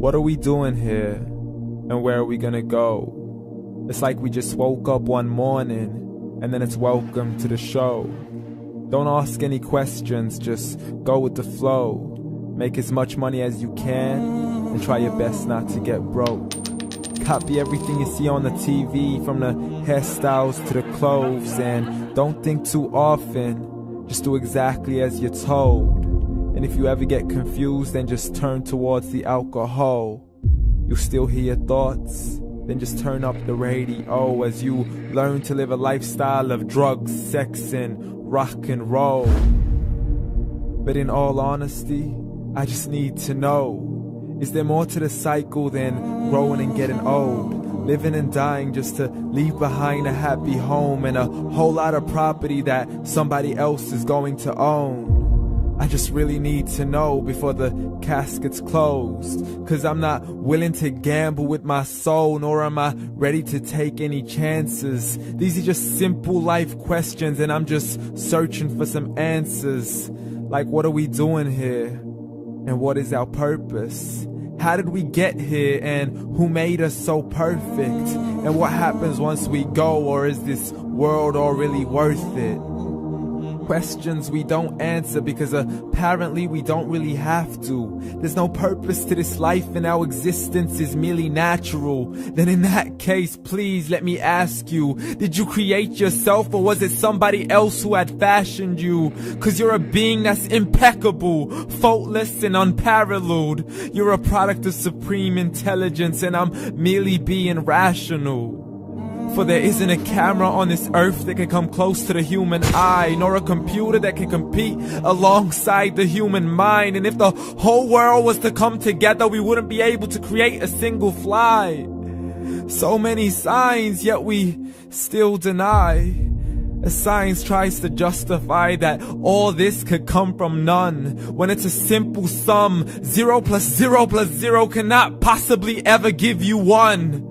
What are we doing here? And where are we gonna go? It's like we just woke up one morning and then it's welcome to the show. Don't ask any questions, just go with the flow. Make as much money as you can and try your best not to get broke. Copy everything you see on the TV, from the hairstyles to the clothes, and don't think too often, just do exactly as you're told. And if you ever get confused, then just turn towards the alcohol. You'll still hear your thoughts, then just turn up the radio as you learn to live a lifestyle of drugs, sex, and rock and roll. But in all honesty, I just need to know, is there more to the cycle than growing and getting old? Living and dying just to leave behind a happy home and a whole lot of property that somebody else is going to own. I just really need to know before the casket's closed, 'cause I'm not willing to gamble with my soul, nor am I ready to take any chances. These are just simple life questions and I'm just searching for some answers. Like, what are we doing here? And what is our purpose? How did we get here, and who made us so perfect? And what happens once we go, or is this world all really worth it? Questions we don't answer because apparently we don't really have to. There's no purpose to this life and our existence is merely natural. Then in that case, please let me ask you, did you create yourself, or was it somebody else who had fashioned you? 'Cause you're a being that's impeccable, faultless and unparalleled. You're a product of supreme intelligence and I'm merely being rational. For there isn't a camera on this earth that can come close to the human eye, nor a computer that can compete alongside the human mind. And if the whole world was to come together, we wouldn't be able to create a single fly. So many signs, yet we still deny. As science tries to justify that all this could come from none, when it's a simple sum. 0 plus 0 plus 0 cannot possibly ever give you 1.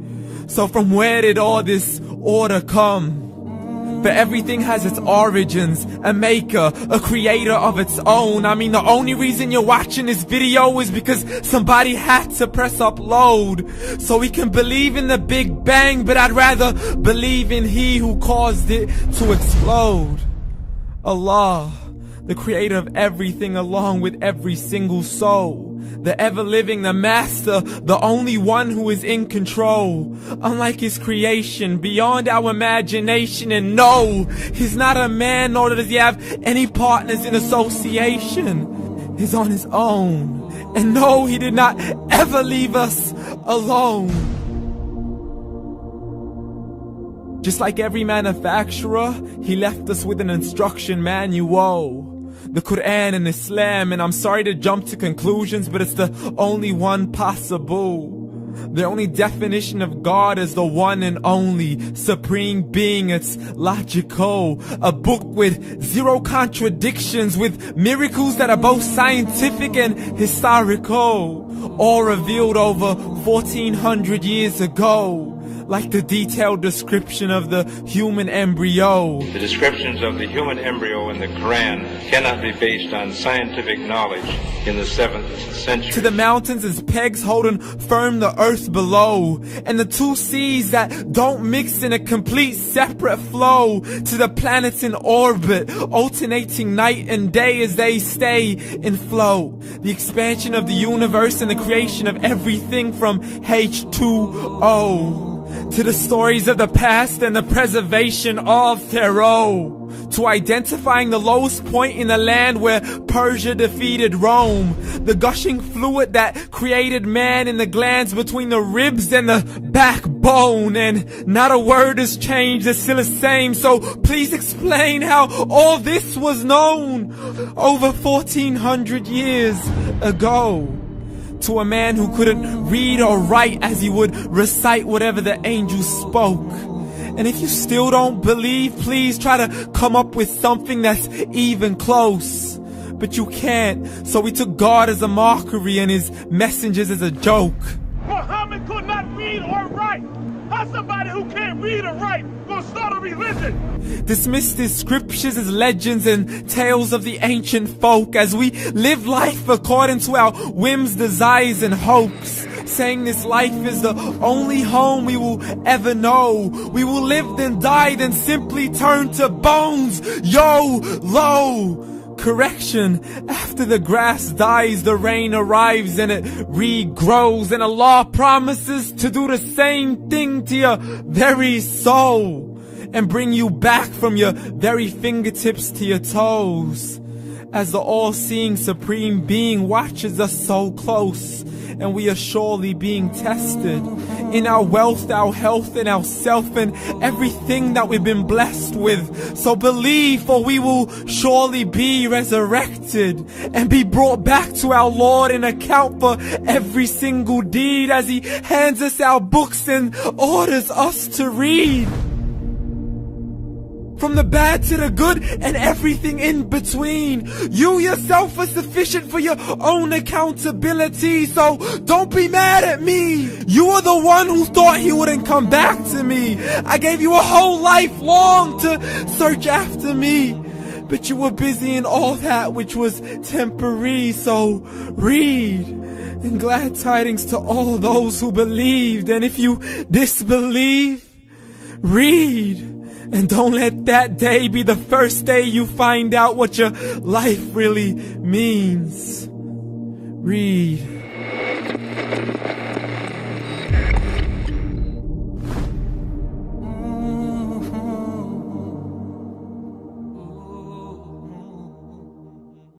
So from where did all this order come? For everything has its origins, a maker, a creator of its own. I mean, the only reason you're watching this video is because somebody had to press upload. So we can believe in the Big Bang, but I'd rather believe in He who caused it to explode. Allah, the creator of everything along with every single soul. The ever-living, the master, the only one who is in control. Unlike his creation, beyond our imagination. And no, he's not a man, nor does he have any partners in association. He's on his own. And no, he did not ever leave us alone. Just like every manufacturer, he left us with an instruction manual. The Quran and Islam, and I'm sorry to jump to conclusions, but it's the only one possible. The only definition of God is the one and only supreme being. It's logical, a book with 0 contradictions, with miracles that are both scientific and historical, all revealed over 1400 years ago. Like the detailed description of the human embryo. The descriptions of the human embryo in the Quran cannot be based on scientific knowledge in the 7th century. To the mountains as pegs holding firm the earth below, and the 2 seas that don't mix in a complete separate flow. To the planets in orbit, alternating night and day as they stay in flow. The expansion of the universe and the creation of everything from H2O. To the stories of the past and the preservation of Pharaoh. To identifying the lowest point in the land where Persia defeated Rome. The gushing fluid that created man in the glands between the ribs and the backbone. And not a word has changed, it's still the same. So please explain how all this was known over 1400 years ago. To a man who couldn't read or write, as he would recite whatever the angels spoke. And if you still don't believe, please try to come up with something that's even close. But you can't, so we took God as a mockery and his messengers as a joke. Muhammad could not read or write. How's somebody who can't read or write gonna start a religion? Dismissed his scriptures as legends and tales of the ancient folk, as we live life according to our whims, desires, and hopes. saying this life is the only home we will ever know. We will live then die then simply turn to bones. YOLO! Correction, after the grass dies, the rain arrives and it regrows, and Allah promises to do the same thing to your very soul and bring you back from your very fingertips to your toes, as the all-seeing supreme being watches us so close, and we are surely being tested in our wealth, our health, and our self, and everything that we've been blessed with. So believe, for we will surely be resurrected and be brought back to our Lord and account for every single deed, as He hands us our books and orders us to read. From the bad to the good and everything in between. You yourself are sufficient for your own accountability, so don't be mad at me. You are the one who thought He wouldn't come back to me. I gave you a whole life long to search after me, but you were busy in all that which was temporary. So read, and glad tidings to all those who believed. And if you disbelieve, read. And don't let that day be the first day you find out what your life really means. Read.